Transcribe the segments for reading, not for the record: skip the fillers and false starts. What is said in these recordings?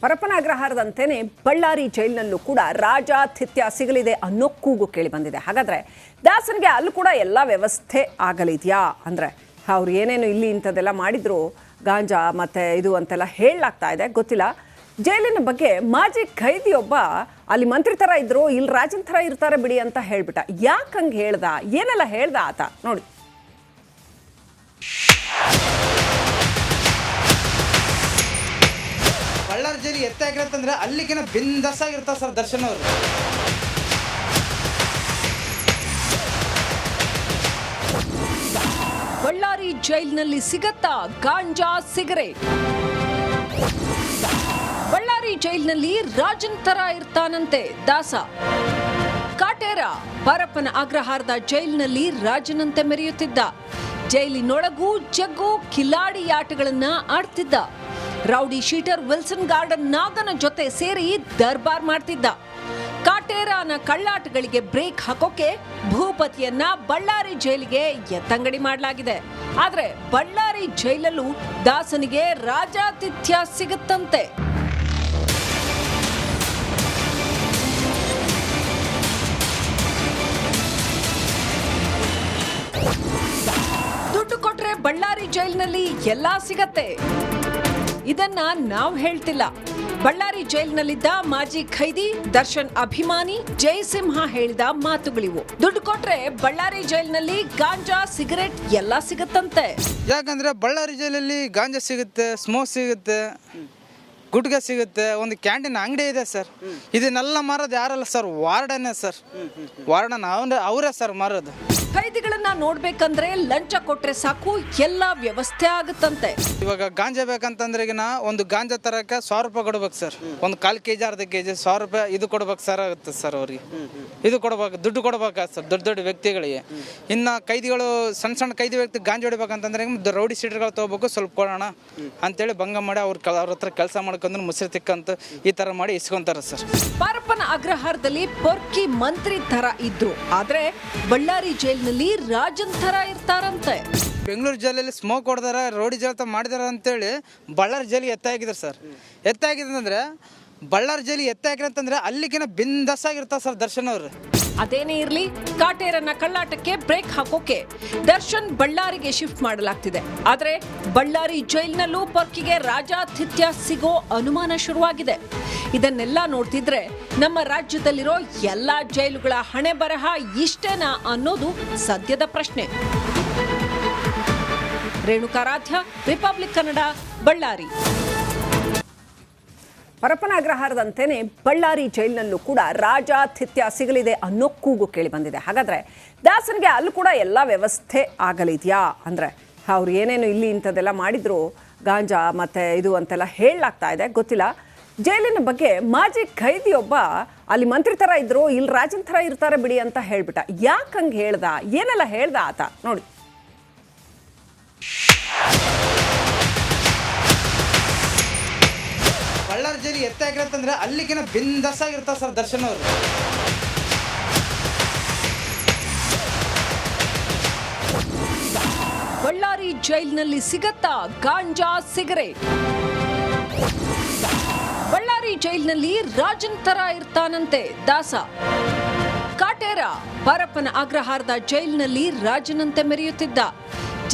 ಪರಪ್ಪನ ಅಗ್ರಹಾರದಂತೆಯೇ ಬಳ್ಳಾರಿ ಜೈಲಿನಲ್ಲೂ ಕೂಡ ರಾಜಾತಿಥ್ಯ ಸಿಗಲಿದೆ ಅನ್ನೋ ಕೂಗು ಕೇಳಿ ಬಂದಿದೆ. ಹಾಗಾದ್ರೆ ದಾಸನಿಗೆ ಅಲ್ಲೂ ಕೂಡ ಎಲ್ಲ ವ್ಯವಸ್ಥೆ ಆಗಲಿದೆಯಾ ಅಂದರೆ ಅವ್ರು ಏನೇನು ಇಲ್ಲಿ ಇಂಥದ್ದೆಲ್ಲ ಮಾಡಿದ್ರು ಗಾಂಜಾ ಮತ್ತೆ ಇದು ಅಂತೆಲ್ಲ ಹೇಳಲಾಗ್ತಾ ಇದೆ, ಗೊತ್ತಿಲ್ಲ. ಜೈಲಿನ ಬಗ್ಗೆ ಮಾಜಿ ಖೈದಿಯೊಬ್ಬ ಅಲ್ಲಿ ಮಂತ್ರಿ ಥರ ಇದ್ರು, ಇಲ್ಲಿ ರಾಜನ್ ಥರ ಇರ್ತಾರೆ ಬಿಡಿ ಅಂತ ಹೇಳ್ಬಿಟ್ಟ. ಯಾಕೆ ಹಂಗೆ ಹೇಳ್ದ, ಏನೆಲ್ಲ ಹೇಳ್ದ ಆತ ನೋಡಿ. ಬಳ್ಳಾರಿ ಜೈಲಿ ಎತ್ತಾಗಿರತ್ತಂದ್ರೆ ಅಲ್ಲಿಗಿನ ಬಿಂದಸಾಗಿರ್ತಾರೆ ಸರ್ ದರ್ಶನ್ ಅವರು. ಬಳ್ಳಾರಿ ಜೈಲಿನಲ್ಲಿ ಸಿಗತ್ತಾ ಗಾಂಜಾ ಸಿಗರೇಟ್? ಬಳ್ಳಾರಿ ಜೈಲಿನಲ್ಲಿ ರಾಜನ್ ತರ ಇರ್ತಾನಂತೆ ದಾಸ. ಕಾಟೇರ ಪರಪ್ಪನ ಅಗ್ರಹಾರದ ಜೈಲಿನಲ್ಲಿ ರಾಜನಂತೆ ಮೆರೆಯುತ್ತಿದ್ದ. ಜೈಲಿನೊಳಗೂ ಜಗ್ಗು ಕಿಲಾಡಿ ಆಟಗಳನ್ನ ಆಡ್ತಿದ್ದ. ರೌಡಿ ಶೀಟರ್ ವಿಲ್ಸನ್ ಗಾರ್ಡನ್ ನಾಗನ ಜೊತೆ ಸೇರಿ ದರ್ಬಾರ್ ಮಾಡ್ತಿದ್ದ. ಕಾಟೇರನ ಕಳ್ಳಾಟಗಳಿಗೆ ಬ್ರೇಕ್ ಹಾಕೋಕೆ ಭೂಪತಿಯನ್ನ ಬಳ್ಳಾರಿ ಜೈಲಿಗೆ ಎತ್ತಂಗಡಿ ಮಾಡಲಾಗಿದೆ. ಆದ್ರೆ ಬಳ್ಳಾರಿ ಜೈಲಲ್ಲೂ ದಾಸನಿಗೆ ರಾಜಾತಿಥ್ಯ ಸಿಗುತ್ತಂತೆ. ದುಡ್ಡು ಕೊಟ್ರೆ ಬಳ್ಳಾರಿ ಜೈಲಿನಲ್ಲಿ ಎಲ್ಲಾ ಸಿಗತ್ತೆ, ಇದನ್ನ ನಾವು ಹೇಳ್ತಿಲ್ಲ. ಬಳ್ಳಾರಿ ಜೈಲಿನಲ್ಲಿದ್ದ ಮಾಜಿ ಖೈದಿ ದರ್ಶನ್ ಅಭಿಮಾನಿ ಜಯಸಿಂಹ ಹೇಳಿದ ಮಾತುಗಳಿವು. ದುಡ್ಡು ಕೊಟ್ರೆ ಬಳ್ಳಾರಿ ಜೈಲಿನಲ್ಲಿ ಗಾಂಜಾ ಸಿಗರೇಟ್ ಎಲ್ಲ ಸಿಗತ್ತಂತೆ. ಯಾಕಂದ್ರೆ ಬಳ್ಳಾರಿ ಜೈಲಲ್ಲಿ ಗಾಂಜಾ ಸಿಗುತ್ತೆ, ಸ್ಮೋಕ್ ಸಿಗುತ್ತೆ, ಗುಟ್ಕಾ ಸಿಗುತ್ತೆ, ಒಂದು ಕ್ಯಾಂಟೀನ್ ಅಂಗಡಿ ಇದೆ ಸರ್. ಇದನ್ನೆಲ್ಲ ಮಾರೋದು ಯಾರಲ್ಲ ಸರ್, ವಾರ್ಡನ್ನೇ ಸರ್. ವಾರ್ಡನ್ ಅವರೇ ಸರ್ ಮಾರೋದು. ಖೈದಿಗಳನ್ನ ನೋಡ್ಬೇಕಂದ್ರೆ ಲಂಚ ಕೊಟ್ರೆ ಸಾಕು, ಎಲ್ಲ ವ್ಯವಸ್ಥೆ ಆಗುತ್ತಂತೆ. ಇವಾಗ ಗಾಂಜಾ ಬೇಕಂತಂದ್ರೆ ಈಗ ಒಂದು ಗಾಂಜಾ ತರಕ್ಕೆ 1,000 ರೂಪಾಯಿ ಕೊಡ್ಬೇಕು ಸರ್. ಒಂದು 1/4 kg ಅರ್ಧ kg 1,000 ರೂಪಾಯಿ ಇದು ಕೊಡ್ಬೇಕು ಸರ್ ಆಗುತ್ತೆ ಸರ್. ಅವ್ರಿಗೆ ಇದು ಕೊಡ್ಬೇಕು, ದುಡ್ಡು ಕೊಡ್ಬೇಕು ಸರ್ ದೊಡ್ಡ ದೊಡ್ಡ ವ್ಯಕ್ತಿಗಳಿಗೆ. ಇನ್ನು ಕೈದಿಗಳು ಸಣ್ಣ ಕೈದಿ ವ್ಯಕ್ತಿ ಗಾಂಜಾ ಹೊಡಿಬೇಕಂತಂದ್ರೆ ರೌಡಿ ಸೀಟರ್ಗಳು ತಗೋಬೇಕು, ಸ್ವಲ್ಪ ಕೊಡೋಣ ಅಂತೇಳಿ ಭಂಗ ಮಾಡಿ ಅವ್ರ ಹತ್ರ ಕೆಲಸ ಮಾಡ್ಕೊಂಡ್ರೆ ಮುಸ್ರಿ ತಿಕ್ಕಂತ ಈ ತರ ಮಾಡಿ ಇಸ್ಕೊಂತಾರೆ ಸರ್. ಪರಪ್ಪನ ಅಗ್ರಹಾರದಲ್ಲಿ ಪೊರ್ಕಿ ಮಂತ್ರಿ ತರ ಇದ್ರು, ಆದ್ರೆ ಬಳ್ಳಾರಿ ಜೈಲಿನಲ್ಲಿ ರಾಜನ್ ತರ ಇರ್ತಾರಂತೆ. ಬೆಂಗಳೂರು ಜೈಲಲ್ಲಿ ಸ್ಮೋಕ್ ಹೊಡೆದಾರ, ರೋಡಿ ಜೈಲ್ ಮಾಡಿದಾರ ಅಂತೇಳಿ ಬಳ್ಳಾರಿ ಜೈಲಿಗೆ ಎತ್ತಾಗಿದ್ದಾರೆ ಸರ್. ಎತ್ತಾಗಿದ್ರೆ ಬಳ್ಳಾರಿ ಜೈಲಿಗೆ ಎತ್ತಾಗಿರಂತಂದ್ರೆ ಅಲ್ಲಿಗಿನ ಬಿಂದಸಾಗಿರ್ತಾರೆ ಸರ್ ದರ್ಶನ್ ಅವರು. ಅದೇನೇ ಇರ್ಲಿ, ಕಾಟೇರನ್ನ ಕಳ್ಳಾಟಕ್ಕೆ ಬ್ರೇಕ್ ಹಾಕೋಕೆ ದರ್ಶನ್ ಬಳ್ಳಾರಿಗೆ ಶಿಫ್ಟ್ ಮಾಡಲಾಗ್ತಿದೆ. ಆದ್ರೆ ಬಳ್ಳಾರಿ ಜೈಲಿನಲ್ಲೂ ಪೊರ್ಕಿಗೆ ರಾಜಾತಿಥ್ಯ ಸಿಗೋ ಅನುಮಾನ ಶುರುವಾಗಿದೆ. ಇದನ್ನೆಲ್ಲ ನೋಡ್ತಿದ್ರೆ ನಮ್ಮ ರಾಜ್ಯದಲ್ಲಿರೋ ಎಲ್ಲಾ ಜೈಲುಗಳ ಹಣೆ ಬರಹ ಇಷ್ಟೇನಾ ಅನ್ನೋದು ಸದ್ಯದ ಪ್ರಶ್ನೆ. ರೇಣುಕಾರಾಧ್ಯ, ರಿಪಬ್ಲಿಕ್ ಕನ್ನಡ, ಬಳ್ಳಾರಿ. ಪರಪ್ಪನ ಅಗ್ರಹಾರದಂತೆಯೇ ಬಳ್ಳಾರಿ ಜೈಲಿನಲ್ಲೂ ಕೂಡ ರಾಜಾತಿಥ್ಯ ಸಿಗಲಿದೆ ಅನ್ನೋ ಕೂಗು ಕೇಳಿ ಬಂದಿದೆ. ಹಾಗಾದ್ರೆ ದಾಸನಿಗೆ ಅಲ್ಲೂ ಕೂಡ ಎಲ್ಲ ವ್ಯವಸ್ಥೆ ಆಗಲಿದೆಯಾ ಅಂದರೆ ಅವ್ರು ಏನೇನು ಇಲ್ಲಿ ಇಂಥದ್ದೆಲ್ಲ ಮಾಡಿದ್ರು ಗಾಂಜಾ ಮತ್ತೆ ಇದು ಅಂತೆಲ್ಲ ಹೇಳಲಾಗ್ತಾ ಇದೆ, ಗೊತ್ತಿಲ್ಲ. ಜೈಲಿನ ಬಗ್ಗೆ ಮಾಜಿ ಖೈದಿಯೊಬ್ಬ ಅಲ್ಲಿ ಮಂತ್ರಿ ಥರ ಇದ್ರು, ಇಲ್ಲಿ ರಾಜನ್ ಥರ ಇರ್ತಾರೆ ಬಿಡಿ ಅಂತ ಹೇಳ್ಬಿಟ್ಟ. ಯಾಕೆ ಹಂಗೆ ಹೇಳ್ದ, ಏನೆಲ್ಲ ಹೇಳ್ದ ಆತ ನೋಡಿ. ಬಳ್ಳಾರಿ ಜೈಲಿ ಎತ್ತಾಗಿರತ್ತಂದ್ರೆ ಅಲ್ಲಿಗಿನ ಬಿಂದಸಾಗಿರ್ತಾರೆ ಸರ್ ದರ್ಶನ್ ಅವರು. ಬಳ್ಳಾರಿ ಜೈಲಿನಲ್ಲಿ ಸಿಗತ್ತಾ ಗಾಂಜಾ ಸಿಗರೇಟ್? ಬಳ್ಳಾರಿ ಜೈಲಿನಲ್ಲಿ ರಾಜನ್ ತರ ಇರ್ತಾನಂತೆ ದಾಸ. ಕಾಟೇರ ಪರಪ್ಪನ ಅಗ್ರಹಾರದ ಜೈಲಿನಲ್ಲಿ ರಾಜನಂತೆ ಮೆರೆಯುತ್ತಿದ್ದ.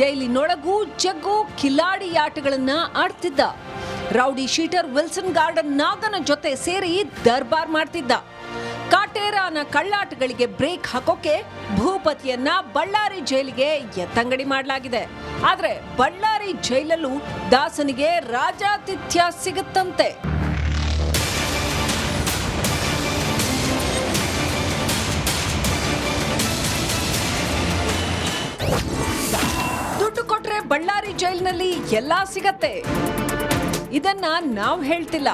ಜೈಲಿನೊಳಗೂ ಜಗ್ಗು ಕಿಲಾಡಿ ಆಟಗಳನ್ನ ಆಡ್ತಿದ್ದ. ರೌಡಿ ಶೀಟರ್ ವಿಲ್ಸನ್ ಗಾರ್ಡನ್ ನಾಗನ ಜೊತೆ ಸೇರಿ ದರ್ಬಾರ್ ಮಾಡ್ತಿದ್ದ. ಕಾಟೇರನ ಕಳ್ಳಾಟಗಳಿಗೆ ಬ್ರೇಕ್ ಹಾಕೋಕೆ ಭೂಪತಿಯನ್ನ ಬಳ್ಳಾರಿ ಜೈಲಿಗೆ ಎತ್ತಂಗಡಿ ಮಾಡಲಾಗಿದೆ. ಆದ್ರೆ ಬಳ್ಳಾರಿ ಜೈಲಲ್ಲೂ ದಾಸನಿಗೆ ರಾಜಾತಿಥ್ಯ ಸಿಗುತ್ತಂತೆ. ದುಡ್ಡು ಕೊಟ್ರೆ ಬಳ್ಳಾರಿ ಜೈಲಿನಲ್ಲಿ ಎಲ್ಲಾ ಸಿಗತ್ತೆ, ಇದನ್ನ ನಾವು ಹೇಳ್ತಿಲ್ಲ.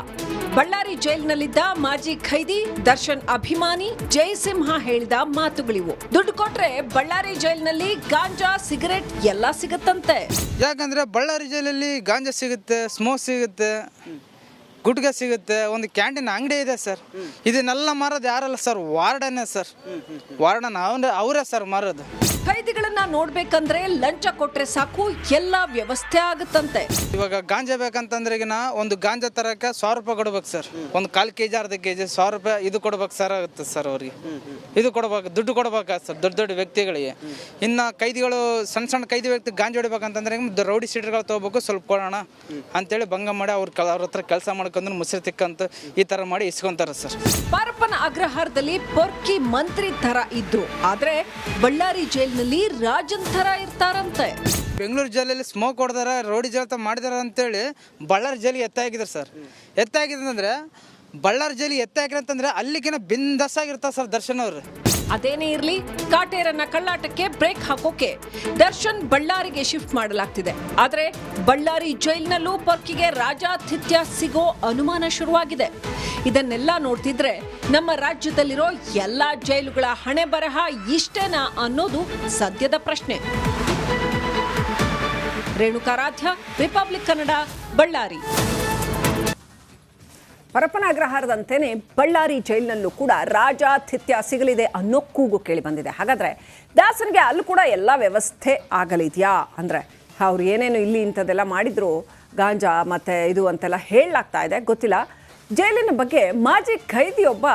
ಬಳ್ಳಾರಿ ಜೈಲಿನಲ್ಲಿದ್ದ ಮಾಜಿ ಖೈದಿ ದರ್ಶನ್ ಅಭಿಮಾನಿ ಜಯಸಿಂಹ ಹೇಳಿದ ಮಾತುಗಳಿವು. ದುಡ್ಡು ಕೊಟ್ರೆ ಬಳ್ಳಾರಿ ಜೈಲಿನಲ್ಲಿ ಗಾಂಜಾ ಸಿಗರೇಟ್ ಎಲ್ಲ ಸಿಗತ್ತಂತೆ. ಯಾಕಂದ್ರೆ ಬಳ್ಳಾರಿ ಜೈಲಲ್ಲಿ ಗಾಂಜಾ ಸಿಗುತ್ತೆ, ಸ್ಮೋಕ್ ಸಿಗುತ್ತೆ, ಗುಟ್ಕಾ ಸಿಗುತ್ತೆ, ಒಂದು ಕ್ಯಾಂಟೀನ್ ಅಂಗಡಿ ಇದೆ ಸರ್. ಇದನ್ನೆಲ್ಲ ಮಾರೋದು ಯಾರಲ್ಲ ಸರ್, ವಾರ್ಡನ್ನೇ ಸರ್. ವಾರ್ಡನ್ ಅವರೇ ಸರ್ ಮಾರೋದು. ಖೈದಿಗಳನ್ನ ನೋಡ್ಬೇಕಂದ್ರೆ ಲಂಚ ಕೊಟ್ರೆ ಸಾಕು ಎಲ್ಲ ವ್ಯವಸ್ಥೆ ಆಗುತ್ತಂತೆ. ಇವಾಗ ಗಾಂಜಾ ಬೇಕಂತಂದ್ರೆ ಒಂದು ಗಾಂಜಾ ತರಕ್ಕೆ 1,000 ರೂಪಾಯಿ ಕೊಡ್ಬೇಕು ಸರ್. ಒಂದು 1/4 kg ಅರ್ಧ kg 1,000 ರೂಪಾಯಿ ಇದು ಕೊಡ್ಬೇಕು ಸರ್ ಆಗುತ್ತೆ ಸರ್. ಅವ್ರಿಗೆ ಇದು ಕೊಡ್ಬೇಕು, ದುಡ್ಡು ಕೊಡ್ಬೇಕು ಸರ್ ದೊಡ್ಡ ದೊಡ್ಡ ವ್ಯಕ್ತಿಗಳಿಗೆ. ಇನ್ನು ಕೈದಿಗಳು ಸಣ್ಣ ಕೈದಿ ವ್ಯಕ್ತಿ ಗಾಂಜಾ ಹೊಡಿಬೇಕಂತಂದ್ರೆ ರೌಡಿ ಸೀಟರ್ಗಳು ತಗೋಬೇಕು, ಸ್ವಲ್ಪ ಕೊಡೋಣ ಅಂತೇಳಿ ಭಂಗ ಮಾಡಿ ಅವ್ರ ಹತ್ರ ಕೆಲಸ ಮಾಡ್ಕೊಂಡು ಮುಸ್ರಿ ತಿಕ್ಕಂತ ಈ ತರ ಮಾಡಿ ಇಸ್ಕೊಂತಾರೆ ಸರ್. ಪರಪ್ಪನ ಅಗ್ರಹಾರದಲ್ಲಿ ಪೊರ್ಕಿ ಮಂತ್ರಿ ತರ ಇದ್ರು, ಆದ್ರೆ ಬಳ್ಳಾರಿ ಜೈಲಿನಲ್ಲಿ ರಾಜನ್ ತರ ಇರ್ತಾರಂತೆ. ಬೆಂಗಳೂರು ಜೈಲಲ್ಲಿ ಸ್ಮೋಕ್ ಹೊಡೆದಾರ, ರೋಡಿ ಜೈಲ್ ಮಾಡಿದಾರ ಅಂತೇಳಿ ಬಳ್ಳಾರಿ ಜೈಲಿಗೆ ಎತ್ತಾಗಿದ್ದಾರೆ ಸರ್. ಎತ್ತಾಗಿದ್ರೆ ಬಳ್ಳಾರಿ ಜೈಲಿಗೆ ಎತ್ತಾಗಿರಂತಂದ್ರೆ ಅಲ್ಲಿಗಿನ ಬಿಂದಸ್ ಆಗಿರ್ತಾರೆ ಸರ್ ದರ್ಶನ್ ಅವರು. ಅದೇನೇ ಇರ್ಲಿ, ಕಾಟೇರನ್ನ ಕಳ್ಳಾಟಕ್ಕೆ ಬ್ರೇಕ್ ಹಾಕೋಕೆ ದರ್ಶನ್ ಬಳ್ಳಾರಿಗೆ ಶಿಫ್ಟ್ ಮಾಡಲಾಗ್ತಿದೆ. ಆದ್ರೆ ಬಳ್ಳಾರಿ ಜೈಲಿನಲ್ಲೂ ಪೊರ್ಕಿಗೆ ರಾಜಾತಿಥ್ಯ ಸಿಗೋ ಅನುಮಾನ ಶುರುವಾಗಿದೆ. ಇದನ್ನೆಲ್ಲ ನೋಡ್ತಿದ್ರೆ ನಮ್ಮ ರಾಜ್ಯದಲ್ಲಿರೋ ಎಲ್ಲಾ ಜೈಲುಗಳ ಹಣೆ ಬರಹ ಇಷ್ಟೇನಾ ಅನ್ನೋದು ಸದ್ಯದ ಪ್ರಶ್ನೆ. ರೇಣುಕಾರಾಧ್ಯ, ರಿಪಬ್ಲಿಕ್ ಕನ್ನಡ, ಬಳ್ಳಾರಿ. ಪರಪ್ಪನ ಅಗ್ರಹಾರದಂತೆಯೇ ಬಳ್ಳಾರಿ ಜೈಲಿನಲ್ಲೂ ಕೂಡ ರಾಜಾತಿಥ್ಯ ಸಿಗಲಿದೆ ಅನ್ನೋ ಕೂಗು ಕೇಳಿ ಬಂದಿದೆ. ಹಾಗಾದರೆ ದಾಸನಿಗೆ ಅಲ್ಲೂ ಕೂಡ ಎಲ್ಲ ವ್ಯವಸ್ಥೆ ಆಗಲಿದೆಯಾ? ಅಂದರೆ ಅವ್ರು ಏನೇನು ಇಲ್ಲಿ ಇಂಥದ್ದೆಲ್ಲ ಮಾಡಿದ್ರು, ಗಾಂಜಾ ಮತ್ತು ಇದು ಅಂತೆಲ್ಲ ಹೇಳಲಾಗ್ತಾ ಇದೆ, ಗೊತ್ತಿಲ್ಲ. ಜೈಲಿನ ಬಗ್ಗೆ ಮಾಜಿ ಖೈದಿಯೊಬ್ಬ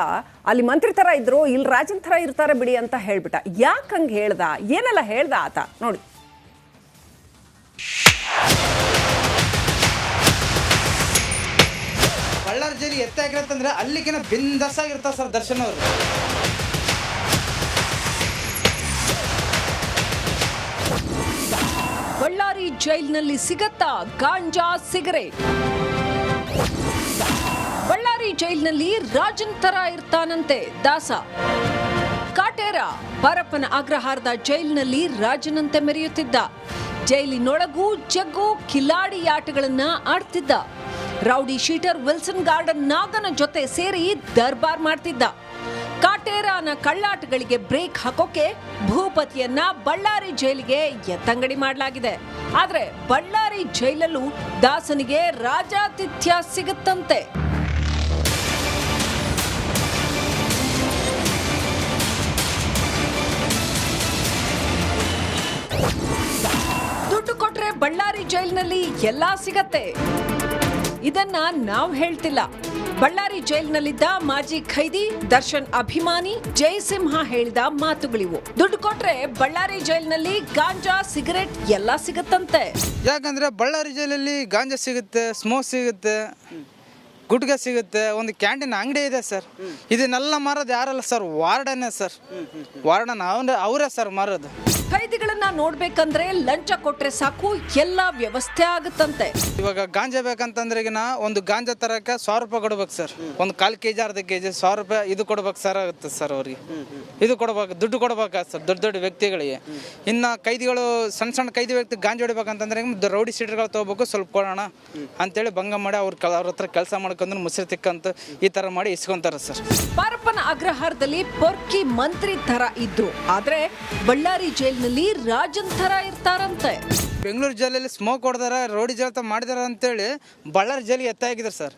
ಅಲ್ಲಿ ಮಂತ್ರಿ ಥರ ಇದ್ರು, ಇಲ್ಲಿ ರಾಜನ್ ಥರ ಇರ್ತಾರೆ ಬಿಡಿ ಅಂತ ಹೇಳ್ಬಿಟ್ಟ. ಯಾಕೆ ಹಂಗೆ ಹೇಳ್ದ, ಏನೆಲ್ಲ ಹೇಳ್ದ ಆತ ನೋಡಿ. ಬಳ್ಳಾರಿ ಜೈಲಿಗೆ ಎತ್ತಾಗಿರತ್ತಂದ್ರೆ ಅಲ್ಲಿಗಿನ ಬಿಂದಸ್ ಆಗಿರ್ತಾರೆ ಸರ್ ದರ್ಶನ್ ಅವರು. ಬಳ್ಳಾರಿ ಜೈಲಿನಲ್ಲಿ ಸಿಗತ್ತಾ ಗಾಂಜಾ ಸಿಗರೇಟ್? ಬಳ್ಳಾರಿ ಜೈಲಿನಲ್ಲಿ ರಾಜನ್ ತರ ಇರ್ತಾನಂತೆ ದಾಸ. ಕಾಟೇರ ಪರಪ್ಪನ ಅಗ್ರಹಾರದ ಜೈಲಿನಲ್ಲಿ ರಾಜನಂತೆ ಮೆರೆಯುತ್ತಿದ್ದ. ಜೈಲಿನೊಳಗೂ ಜಗ್ಗು ಕಿಲಾಡಿ ಆಟಗಳನ್ನ ಆಡ್ತಿದ್ದ. ರೌಡಿ ಶೀಟರ್ ವಿಲ್ಸನ್ ಗಾರ್ಡನ್ ನಾಗನ ಜೊತೆ ಸೇರಿ ದರ್ಬಾರ್ ಮಾಡ್ತಿದ್ದ. ಕಾಟೇರನ ಕಳ್ಳಾಟಗಳಿಗೆ ಬ್ರೇಕ್ ಹಾಕೋಕೆ ಭೂಪತಿಯನ್ನ ಬಳ್ಳಾರಿ ಜೈಲಿಗೆ ಎತ್ತಂಗಡಿ ಮಾಡಲಾಗಿದೆ. ಆದ್ರೆ ಬಳ್ಳಾರಿ ಜೈಲಲ್ಲೂ ದಾಸನಿಗೆ ರಾಜಾತಿಥ್ಯ ಸಿಗುತ್ತಂತೆ. ದುಡ್ಡು ಕೊಟ್ರೆ ಬಳ್ಳಾರಿ ಜೈಲಿನಲ್ಲಿ ಎಲ್ಲಾ ಸಿಗತ್ತೆ. ಇದನ್ನ ನಾವು ಹೇಳ್ತಿಲ್ಲ. ಬಳ್ಳಾರಿ ಜೈಲಿನಲ್ಲಿದ್ದ ಮಾಜಿ ಖೈದಿ ದರ್ಶನ್ ಅಭಿಮಾನಿ ಜಯಸಿಂಹ ಹೇಳಿದ ಮಾತುಗಳಿವು. ದುಡ್ಡು ಕೊಟ್ರೆ ಬಳ್ಳಾರಿ ಜೈಲಿನಲ್ಲಿ ಗಾಂಜಾ ಸಿಗರೇಟ್ ಎಲ್ಲ ಸಿಗತ್ತಂತೆ. ಯಾಕಂದ್ರೆ ಬಳ್ಳಾರಿ ಜೈಲಲ್ಲಿ ಗಾಂಜಾ ಸಿಗುತ್ತೆ, ಸ್ಮೋಕ್ ಸಿಗುತ್ತೆ, ಗುಟ್ಕಾ ಸಿಗುತ್ತೆ, ಒಂದು ಕ್ಯಾಂಟೀನ್ ಅಂಗಡಿ ಇದೆ ಸರ್. ಇದನ್ನೆಲ್ಲ ಮಾರೋದು ಯಾರಲ್ಲ ಸರ್, ವಾರ್ಡನ್ನೇ ಸರ್. ವಾರ್ಡನ್ ಅವರೇ ಸರ್ ಮಾರೋದು. ಖೈದಿಗಳನ್ನ ನೋಡ್ಬೇಕಂದ್ರೆ ಲಂಚ ಕೊಟ್ರೆ ಸಾಕು ಎಲ್ಲ ವ್ಯವಸ್ಥೆ ಆಗುತ್ತಂತೆ. ಇವಾಗ ಗಾಂಜಾ ಬೇಕಂತಂದ್ರೆ ಒಂದು ಗಾಂಜಾ ತರಕ್ಕೆ 1,000 ರೂಪಾಯಿ ಕೊಡ್ಬೇಕು ಸರ್. ಒಂದು 1/4 kg ಅರ್ಧ kg 1,000 ರೂಪಾಯಿ ಇದು ಕೊಡ್ಬೇಕು ಸರ್ ಆಗುತ್ತೆ ಸರ್. ಅವ್ರಿಗೆ ಇದು ಕೊಡ್ಬೇಕು, ದುಡ್ಡು ಕೊಡ್ಬೇಕು ಸರ್ ದೊಡ್ಡ ದೊಡ್ಡ ವ್ಯಕ್ತಿಗಳಿಗೆ. ಇನ್ನು ಕೈದಿಗಳು ಸಣ್ಣ ಕೈದಿ ವ್ಯಕ್ತಿ ಗಾಂಜಾ ಹೊಡಿಬೇಕಂತಂದ್ರೆ ರೌಡಿ ಸೀಟರ್ಗಳು ತಗೋಬೇಕು, ಸ್ವಲ್ಪ ಕೊಡೋಣ ಅಂತೇಳಿ ಭಂಗ ಮಾಡಿ ಅವ್ರ ಹತ್ರ ಕೆಲಸ ಮಾಡ್ಕೊಂಡು ಮುಸ್ರಿ ತಿಕ್ಕಂತ ಈ ತರ ಮಾಡಿ ಇಸ್ಕೊಂತಾರೆ ಸರ್. ಪರಪ್ಪನ ಅಗ್ರಹಾರದಲ್ಲಿ ಪೊರ್ಕಿ ಮಂತ್ರಿ ತರ ಇದ್ರು, ಆದ್ರೆ ಬಳ್ಳಾರಿ ಜೈಲಿನಲ್ಲಿ ರಾಜನ್ ತರ ಇರ್ತಾರಂತೆ. ಬೆಂಗಳೂರು ಜೈಲಲ್ಲಿ ಸ್ಮೋಕ್ ಹೊಡೆದಾರ, ರೋಡಿ ಜೈಲ್ ಮಾಡಿದಾರ ಅಂತೇಳಿ ಬಳ್ಳಾರಿ ಜೈಲಿಗೆ ಎತ್ತಾಗಿದ್ದಾರೆ ಸರ್.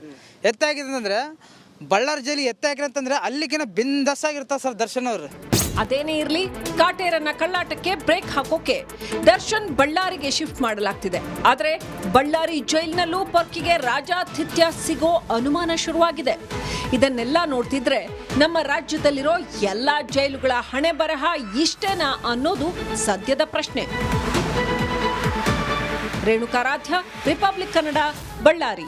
ಎತ್ತಾಗಿದ್ರೆ ಬಳ್ಳಾರಿ ಜೈಲಿಗೆ ಎತ್ತಾಗಿರಂತಂದ್ರೆ ಅಲ್ಲಿಗಿನ ಬಿಂದಸ್ ಆಗಿರ್ತಾರೆ ಸರ್ ದರ್ಶನ್ ಅವರು. ಅದೇನೇ ಇರ್ಲಿ, ಕಾಟೇರನ್ನ ಕಳ್ಳಾಟಕ್ಕೆ ಬ್ರೇಕ್ ಹಾಕೋಕೆ ದರ್ಶನ್ ಬಳ್ಳಾರಿಗೆ ಶಿಫ್ಟ್ ಮಾಡಲಾಗ್ತಿದೆ. ಆದ್ರೆ ಬಳ್ಳಾರಿ ಜೈಲಿನಲ್ಲೂ ಪೊರ್ಕಿಗೆ ರಾಜಾತಿಥ್ಯ ಸಿಗೋ ಅನುಮಾನ ಶುರುವಾಗಿದೆ. ಇದನ್ನೆಲ್ಲ ನೋಡ್ತಿದ್ರೆ ನಮ್ಮ ರಾಜ್ಯದಲ್ಲಿರೋ ಎಲ್ಲಾ ಜೈಲುಗಳ ಹಣೆ ಬರಹ ಇಷ್ಟೇನಾ ಅನ್ನೋದು ಸದ್ಯದ ಪ್ರಶ್ನೆ. ರೇಣುಕಾರಾಧ್ಯ, ರಿಪಬ್ಲಿಕ್ ಕನ್ನಡ, ಬಳ್ಳಾರಿ.